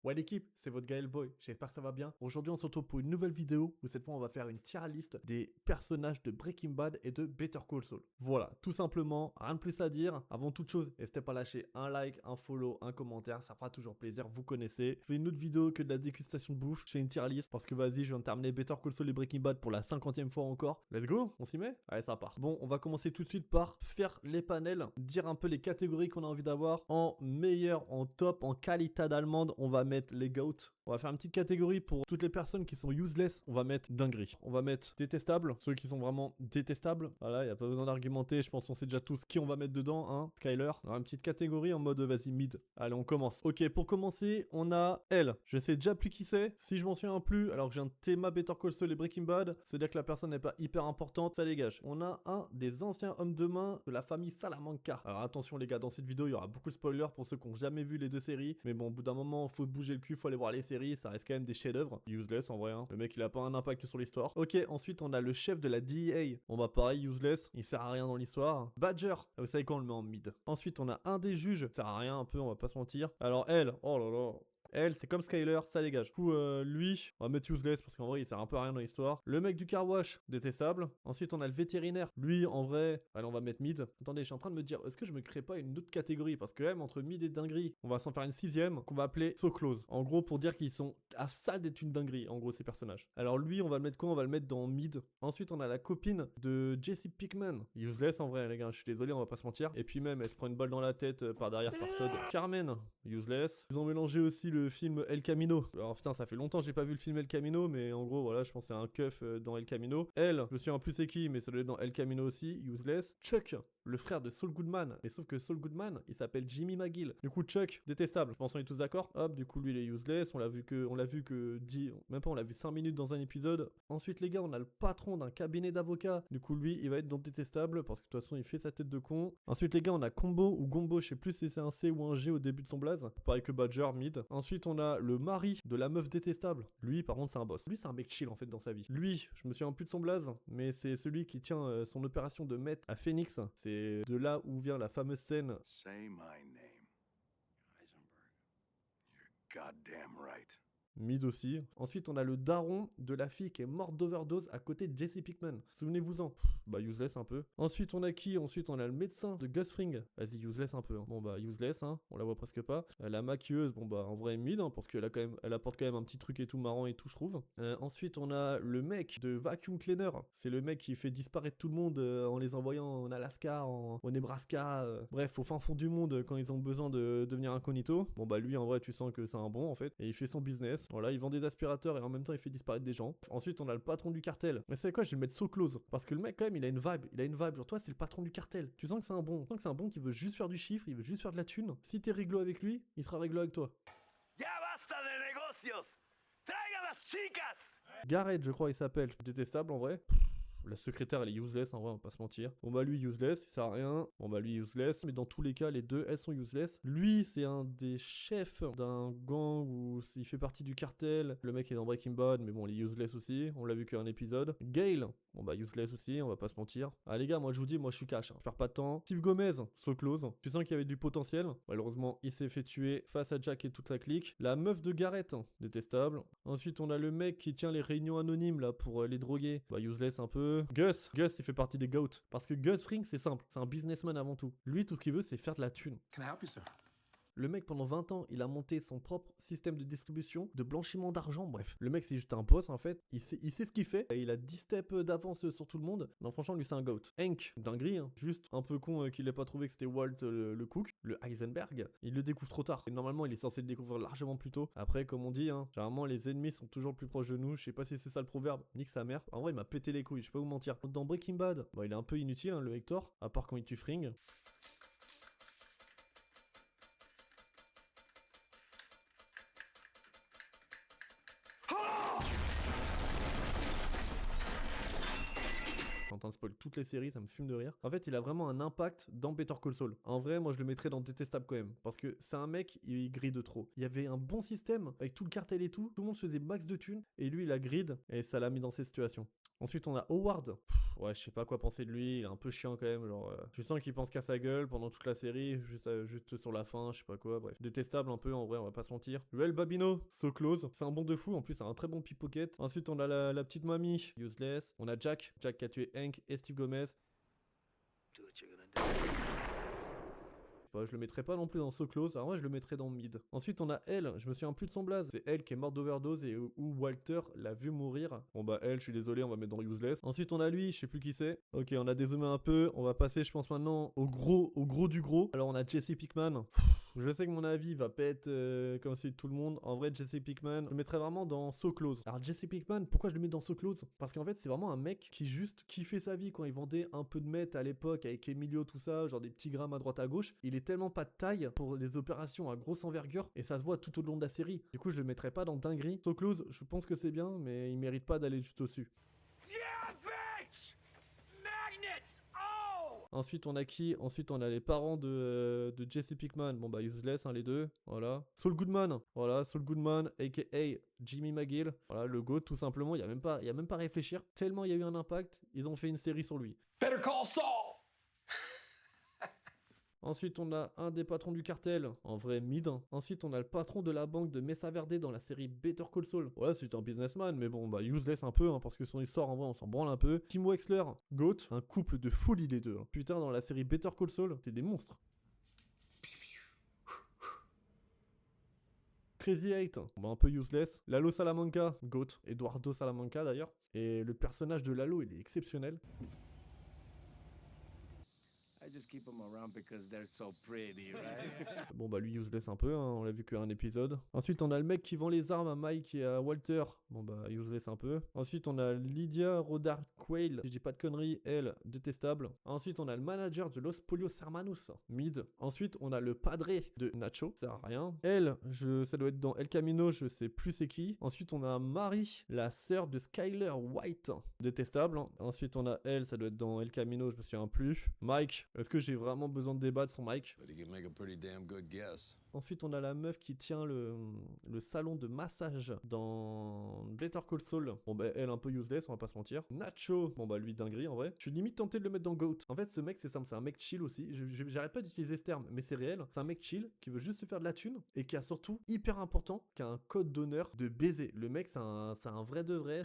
Ouais l'équipe, c'est votre Gaël Boy, j'espère que ça va bien. Aujourd'hui on se retrouve pour une nouvelle vidéo où cette fois on va faire une tier list des personnages de Breaking Bad et de Better Call Saul. Voilà, tout simplement, rien de plus à dire. Avant toute chose, n'hésitez pas à lâcher un like, un follow, un commentaire, ça fera toujours plaisir, vous connaissez. Je fais une autre vidéo que de la dégustation de bouffe, je fais une tier list parce que vas-y, je viens de terminer Better Call Saul et Breaking Bad pour la 50e fois encore. Let's go, on s'y met? Allez, ça part. Bon, on va commencer tout de suite par faire les panels, dire un peu les catégories qu'on a envie d'avoir. En meilleur, en top, en qualité d'allemande, on va mettre les GOAT. On va faire une petite catégorie pour toutes les personnes qui sont useless. On va mettre dinguerie. On va mettre détestable. Ceux qui sont vraiment détestables. Voilà, il n'y a pas besoin d'argumenter. Je pense qu'on sait déjà tous qui on va mettre dedans. Hein, Skyler. On aura une petite catégorie en mode vas-y, mid. Allez, on commence. Ok, pour commencer, on a elle. Je sais déjà plus qui c'est. Si je m'en souviens plus, alors que j'ai un thème Better Call Saul et Breaking Bad, c'est-à-dire que la personne n'est pas hyper importante. Ça dégage. On a un des anciens hommes de main de la famille Salamanca. Alors attention les gars, dans cette vidéo, il y aura beaucoup de spoilers pour ceux qui n'ont jamais vu les deux séries. Mais bon, au bout d'un moment, faut te bouger le cul, faut aller voir les séries. Ça reste quand même des chefs-d'œuvre. Useless en vrai. Hein. Le mec, il a pas un impact sur l'histoire. Ok, ensuite, on a le chef de la DEA. On va pareil, useless. Il sert à rien dans l'histoire. Badger. Vous savez quoi, on le met en mid. Ensuite, on a un des juges. Ça sert à rien un peu, on va pas se mentir. Alors, elle. Oh là là. Elle, c'est comme Skyler, ça dégage. Du coup, lui, on va mettre useless parce qu'en vrai, il sert un peu à rien dans l'histoire. Le mec du car wash, détestable. Ensuite, on a le vétérinaire. Lui, en vrai, allez, on va mettre mid. Attendez, je suis en train de me dire, est-ce que je me crée pas une autre catégorie? Parce que même entre mid et dinguerie, on va s'en faire une sixième qu'on va appeler So Close. En gros, pour dire qu'ils sont à ça d'être une dinguerie, en gros, ces personnages. Alors lui, on va le mettre quoi? On va le mettre dans mid. Ensuite, on a la copine de Jesse Pinkman. Useless, en vrai, les gars, je suis désolé, on va pas se mentir. Et puis même, elle se prend une balle dans la tête par derrière par Todd. Carmen, useless. Ils ont mélangé aussi le film El Camino. Alors putain, ça fait longtemps que j'ai pas vu le film El Camino, mais en gros, voilà, je pense que c'est un keuf dans El Camino. Elle, je me souviens plus c'est qui, mais ça doit être dans El Camino aussi, useless. Chuck, le frère de Saul Goodman. Mais sauf que Saul Goodman, il s'appelle Jimmy McGill. Du coup, Chuck, détestable. Je pense qu'on est tous d'accord. Hop, du coup, lui, il est useless. On l'a vu que 10, même pas, on l'a vu 5 minutes dans un épisode. Ensuite, les gars, on a le patron d'un cabinet d'avocats. Du coup, lui, il va être dans détestable parce que de toute façon, il fait sa tête de con. Ensuite, les gars, on a Combo ou Gombo. Je sais plus si c'est un C ou un G au début de son blaze. Pareil que Badger, mid. Ensuite, on a le mari de la meuf détestable. Lui, par contre, c'est un boss. Lui, c'est un mec chill en fait dans sa vie. Lui, je me souviens plus de son blaze, mais c'est celui qui tient son opération de maître à Phoenix. C'est de là où vient la fameuse scène. Say my name, Heisenberg. You're goddamn right. Mid aussi. Ensuite, on a le daron de la fille qui est morte d'overdose à côté de Jesse Pinkman. Souvenez-vous-en. Bah, useless un peu. Ensuite, on a qui? Ensuite, on a le médecin de Gus Fring. Vas-y, useless un peu. Hein. Bon, bah, useless, hein. On la voit presque pas. La maquilleuse, bon, bah, en vrai, mid, hein, parce qu'elle a quand même, elle apporte quand même un petit truc et tout marrant et tout, je trouve. Ensuite, on a le mec de Vacuum Cleaner. C'est le mec qui fait disparaître tout le monde en les envoyant en Alaska, au Nebraska. Bref, au fin fond du monde quand ils ont besoin de devenir incognito. Bon, bah, lui, en vrai, tu sens que c'est un bon, en fait. Et il fait son business. Voilà, il vend des aspirateurs et en même temps il fait disparaître des gens. Ensuite, on a le patron du cartel. Mais c'est quoi? Je vais le mettre So Close. Parce que le mec, quand même, il a une vibe. Il a une vibe. Genre, toi, c'est le patron du cartel. Tu sens que c'est un bon. Tu sens que c'est un bon qui veut juste faire du chiffre. Il veut juste faire de la thune. Si t'es réglo avec lui, il sera réglo avec toi. Ya basta de negocios. Traigan las chicas. Garrett, je crois, il s'appelle. Détestable en vrai. La secrétaire elle est useless en vrai, on va pas se mentir. Bon bah lui useless, il sert à rien. Bon bah lui useless, mais dans tous les cas les deux elles sont useless. Lui c'est un des chefs d'un gang où il fait partie du cartel. Le mec est dans Breaking Bad mais bon il est useless aussi, on l'a vu qu'un épisode. Gale, bon bah useless aussi, on va pas se mentir. Ah les gars, moi je vous dis, moi je suis cash, hein. Je perds pas de temps. Steve Gomez, So Close. Tu sens qu'il y avait du potentiel. Malheureusement il s'est fait tuer face à Jack et toute sa clique. La meuf de Garrett, détestable. Ensuite on a le mec qui tient les réunions anonymes là pour les droguer. Bah useless un peu. Gus, il fait partie des GOAT. Parce que Gus Fring, c'est simple. C'est un businessman avant tout. Lui, tout ce qu'il veut, c'est faire de la thune. Can I help you, sir? Le mec, pendant 20 ans, il a monté son propre système de distribution, de blanchiment d'argent, bref. Le mec, c'est juste un boss, en fait. Il sait ce qu'il fait. Et il a 10 steps d'avance sur tout le monde. Non, franchement, lui, c'est un GOAT. Hank, dinguerie, hein. Juste un peu con qu'il ait pas trouvé que c'était Walt le cook, le Heisenberg. Il le découvre trop tard. Et normalement, il est censé le découvrir largement plus tôt. Après, comme on dit, hein, généralement, les ennemis sont toujours plus proches de nous. Je sais pas si c'est ça le proverbe. Nique sa mère. En vrai, il m'a pété les couilles, je peux pas vous mentir. Dans Breaking Bad, bah, il est un peu inutile, hein, le Hector. À part quand il tue Fring. suis en train de spoil toutes les séries, ça me fume de rire. En fait, il a vraiment un impact dans Better Call Saul. En vrai, moi je le mettrais dans détestable quand même. Parce que c'est un mec, il grille de trop. Il y avait un bon système avec tout le cartel et tout. Tout le monde se faisait max de thunes. Et lui, il a grid et ça l'a mis dans ces situations. Ensuite, on a Howard. Ouais, je sais pas quoi penser de lui. Il est un peu chiant quand même. Genre, tu sens qu'il pense qu'à sa gueule pendant toute la série, juste sur la fin, je sais pas quoi. Bref, détestable un peu en vrai, on va pas se mentir. Well Babino, so close. C'est un bon de fou. En plus, c'est un très bon pickpocket. Ensuite, on a la petite mamie, useless. On a Jack qui a tué Hank et Steve Gomez. Do what you're gonna do. Bah, je le mettrais pas non plus dans So Close, alors moi je le mettrais dans Mid. Ensuite on a elle, je me souviens plus de son blaze, c'est elle qui est morte d'overdose et où Walter l'a vu mourir. Bon bah elle, je suis désolé, on va mettre dans Useless. Ensuite on a lui, je sais plus qui c'est. Ok, on a dézoomé un peu, on va passer je pense maintenant au gros du gros. Alors on a Jesse Pinkman. Je sais que mon avis va pas être comme celui de tout le monde. En vrai, Jesse Pinkman, je le mettrais vraiment dans So Close. Alors Jesse Pinkman, pourquoi je le mets dans So Close? Parce qu'en fait, c'est vraiment un mec qui juste kiffait sa vie quand il vendait un peu de meth à l'époque avec Emilio, tout ça, genre des petits grammes à droite à gauche. Il est tellement pas de taille pour des opérations à grosse envergure et ça se voit tout au long de la série. Du coup, je le mettrais pas dans dinguerie. So Close, je pense que c'est bien, mais il mérite pas d'aller juste au-dessus. Yeah, bitch! Magnets! Oh! Ensuite, on a qui? Ensuite, on a les parents de Jesse Pinkman. Bon, bah, useless, hein, les deux. Voilà. Saul Goodman. Voilà, Saul Goodman, a.k.a. Jimmy McGill. Voilà, le GOAT, tout simplement. Il y a même pas à réfléchir. Tellement il y a eu un impact, ils ont fait une série sur lui. Better call Saul! Ensuite, on a un des patrons du cartel, en vrai mid. Ensuite, on a le patron de la banque de Mesa Verde dans la série Better Call Saul. Ouais, c'est un businessman, mais bon, bah useless un peu, hein, parce que son histoire, en vrai, on s'en branle un peu. Kim Wexler, GOAT, un couple de folie les deux. Hein. Putain, dans la série Better Call Saul, c'est des monstres. Crazy 8, bah, un peu useless. Lalo Salamanca, GOAT, Eduardo Salamanca d'ailleurs. Et le personnage de Lalo, il est exceptionnel. I just keep them around because they're so pretty, right? Bon bah lui useless un peu, hein, on l'a vu qu'un épisode. Ensuite on a le mec qui vend les armes à Mike et à Walter. Bon bah useless un peu. Ensuite on a Lydia Rodar Quayle, si je dis pas de conneries, elle, détestable. Ensuite on a le manager de Los Polios Hermanos, mid. Ensuite on a le padré de Nacho, ça sert à rien. Elle, ça doit être dans El Camino, je sais plus c'est qui. Ensuite on a Marie, la sœur de Skyler White, détestable. Ensuite on a elle, ça doit être dans El Camino, je me souviens plus. Mike, est-ce que j'ai vraiment besoin de débattre sur Mike? But you can make a pretty damn good guess. Ensuite, on a la meuf qui tient le salon de massage dans Better Call Saul. Bon, bah, elle, un peu useless, on va pas se mentir. Nacho, bon, bah, lui, dinguerie, en vrai. Je suis limite tenté de le mettre dans GOAT. En fait, ce mec, c'est simple, c'est un mec chill aussi. J'arrête pas d'utiliser ce terme, mais c'est réel. C'est un mec chill qui veut juste se faire de la thune et qui a surtout, hyper important, qui a un code d'honneur de baiser. Le mec, c'est un vrai de vrai.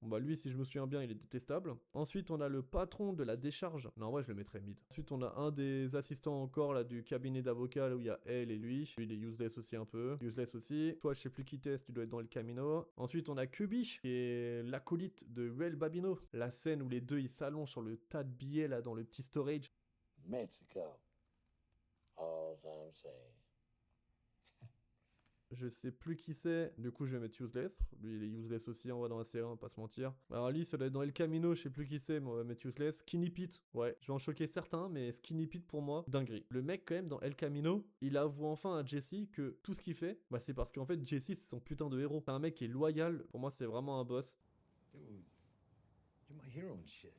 Bon bah lui, si je me souviens bien, il est détestable. Ensuite, on a le patron de la décharge. Non, ouais, je le mettrais mid. Ensuite, on a un des assistants encore là du cabinet d'avocat où il y a elle et lui. Lui, il est useless aussi un peu. Useless aussi. Toi, je sais plus qui t'es, tu dois être dans le Camino. Ensuite, on a Kubi, qui est l'acolyte de Well Babino. La scène où les deux, ils s'allongent sur le tas de billets là dans le petit storage. Mexico. All I'm saying. Je sais plus qui c'est, du coup je vais mettre useless. Lui il est useless aussi, on va dans la série, on va pas se mentir. Alors Ali, ça doit être dans El Camino, je sais plus qui c'est, mais on va mettre useless. Skinny Pete, ouais, je vais en choquer certains, mais Skinny Pete pour moi, dinguerie. Le mec quand même dans El Camino, il avoue enfin à Jesse que tout ce qu'il fait, bah c'est parce qu'en fait Jesse c'est son putain de héros. C'est un mec qui est loyal, pour moi c'est vraiment un boss. Dude, you're my hero and shit.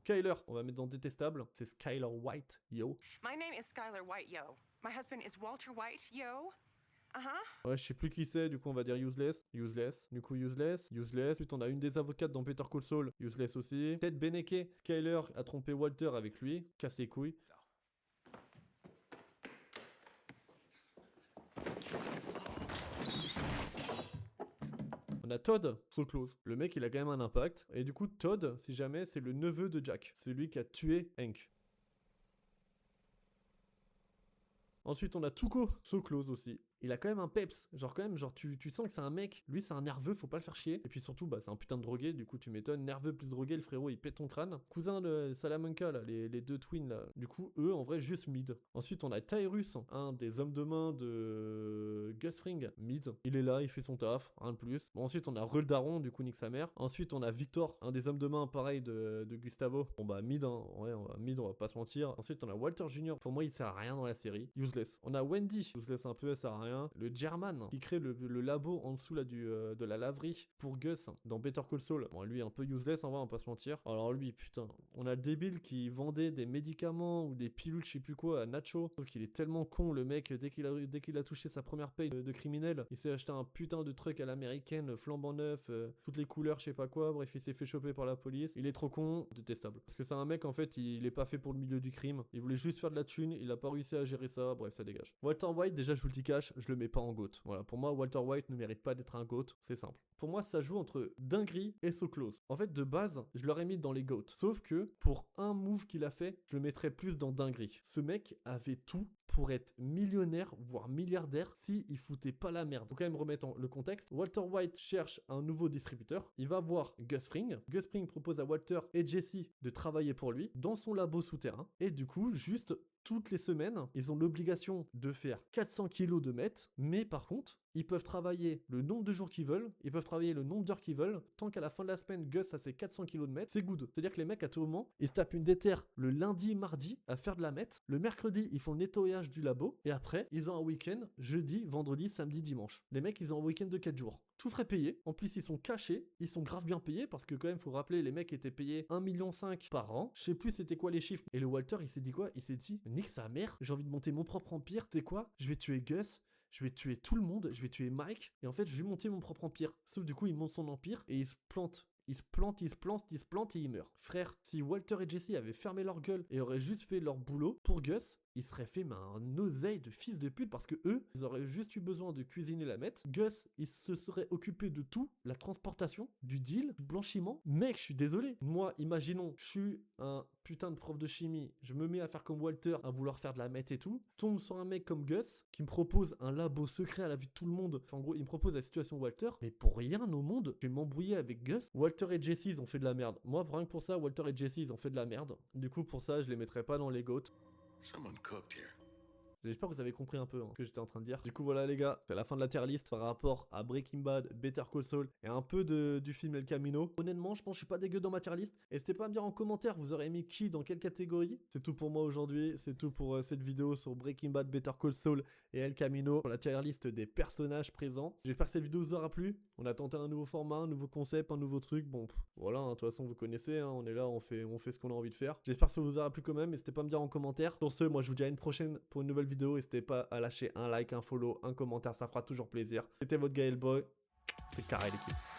Skyler, on va mettre dans détestable, c'est Skyler White, yo. My name is Skyler White, yo. My husband is Walter White, yo. Uh-huh. Ouais, je sais plus qui c'est, du coup on va dire useless. Useless, du coup useless, useless. Ensuite on a une des avocates dans Better Call Saul, useless aussi. Ted Beneke, Skyler a trompé Walter avec lui, casse les couilles. On a Todd, so close. Le mec il a quand même un impact. Et du coup Todd, si jamais, c'est le neveu de Jack. C'est lui qui a tué Hank. Ensuite on a Tuco, so close aussi. Il a quand même un peps, genre quand même, genre tu sens que c'est un mec, lui c'est un nerveux, faut pas le faire chier. Et puis surtout, bah c'est un putain de drogué, du coup tu m'étonnes, nerveux plus drogué, le frérot il pète ton crâne. Cousin de Salamanca là, les deux twins là, du coup eux en vrai juste mid. Ensuite on a Tyrus, un des hommes de main de Gus Fring, mid. Il est là, il fait son taf, rien de plus. Bon, ensuite on a Roldaron, du coup nique sa mère. Ensuite on a Victor, un des hommes de main pareil de Gustavo. Bon bah mid, hein, ouais on va mid, on va pas se mentir. Ensuite on a Walter Jr, pour moi il sert à rien dans la série, useless. On a Wendy, useless un peu, elle sert à rien. rien. Le German qui crée le labo en dessous là de la laverie pour Gus dans Better Call Saul. Bon, lui un peu useless en vrai, on va pas se mentir. Alors lui, putain, on a le débile qui vendait des médicaments ou des pilules, je sais plus quoi, à Nacho. Sauf qu'il est tellement con, le mec, dès qu'il a touché sa première paye de criminel, il s'est acheté un putain de truc à l'américaine, flambant neuf, toutes les couleurs, je sais pas quoi. Bref, il s'est fait choper par la police. Il est trop con, détestable. Parce que c'est un mec, en fait, il est pas fait pour le milieu du crime. Il voulait juste faire de la thune, il a pas réussi à gérer ça. Bref, ça dégage. Walter White, déjà, je vous le dis cash, je le mets pas en GOAT. Voilà, pour moi, Walter White ne mérite pas d'être un GOAT. C'est simple. Pour moi, ça joue entre dinguerie et so close. En fait, de base, je l'aurais mis dans les GOAT. Sauf que, pour un move qu'il a fait, je le mettrais plus dans dinguerie. Ce mec avait tout pour être millionnaire, voire milliardaire, s'il foutait pas la merde. Faut quand même remettre le contexte. Walter White cherche un nouveau distributeur. Il va voir Gus Fring. Gus Fring propose à Walter et Jesse de travailler pour lui dans son labo souterrain. Et du coup, juste toutes les semaines, ils ont l'obligation de faire 400 kilos de meth, mais par contre, ils peuvent travailler le nombre de jours qu'ils veulent, ils peuvent travailler le nombre d'heures qu'ils veulent, tant qu'à la fin de la semaine, Gus a ses 400 kilos de meth, c'est good. C'est-à-dire que les mecs, à tout moment, ils se tapent une déterre le lundi, mardi, à faire de la meth, le mercredi, ils font le nettoyage du labo, et après, ils ont un week-end, jeudi, vendredi, samedi, dimanche. Les mecs, ils ont un week-end de 4 jours. Tout frais payé, en plus ils sont cachés, ils sont grave bien payés, parce que quand même, faut rappeler, les mecs étaient payés 1,5 million par an, je sais plus c'était quoi les chiffres, et le Walter, il s'est dit quoi? Il s'est dit, nique sa mère, j'ai envie de monter mon propre empire, tu sais quoi? Je vais tuer Gus, je vais tuer tout le monde, je vais tuer Mike, et en fait, je vais monter mon propre empire. Sauf du coup, il monte son empire, et il se plante. Il se plante et il meurt. Frère, si Walter et Jesse avaient fermé leur gueule et auraient juste fait leur boulot pour Gus, ils seraient fait un oseille de fils de pute parce que eux, ils auraient juste eu besoin de cuisiner la meth. Gus, il se serait occupé de tout, la transportation, du deal, du blanchiment. Mec, je suis désolé. Moi, imaginons, je suis un putain de prof de chimie, je me mets à faire comme Walter, à vouloir faire de la meth et tout. Je tombe sur un mec comme Gus qui me propose un labo secret à la vue de tout le monde. Enfin, en gros, il me propose la situation Walter, mais pour rien au monde, je vais m'embrouiller avec Gus. Walter et Jesse, ils ont fait de la merde. Moi, rien que pour ça, Walter et Jesse, ils ont fait de la merde. Du coup, pour ça, je les mettrais pas dans les GOAT. Someone cooked here. J'espère que vous avez compris un peu ce que j'étais en train de dire. Du coup voilà les gars, c'est la fin de la tier list par rapport à Breaking Bad, Better Call Saul et un peu du film El Camino. Honnêtement, je pense que je suis pas dégueu dans ma tier list. N'hésitez pas à me dire en commentaire, vous aurez mis qui dans quelle catégorie. C'est tout pour moi aujourd'hui, c'est tout pour cette vidéo sur Breaking Bad, Better Call Saul et El Camino. Pour la tier list des personnages présents. J'espère que cette vidéo vous aura plu. On a tenté un nouveau format, un nouveau concept, un nouveau truc. Bon, voilà, de toute façon vous connaissez, on est là, on fait ce qu'on a envie de faire. J'espère que ça vous aura plu quand même, n'hésitez pas à me dire en commentaire. Sur ce, moi je vous dis à une prochaine pour une nouvelle vidéo. N'hésitez pas à lâcher un like, un follow, un commentaire, ça fera toujours plaisir. C'était votre Gaël Boy, c'est carré l'équipe.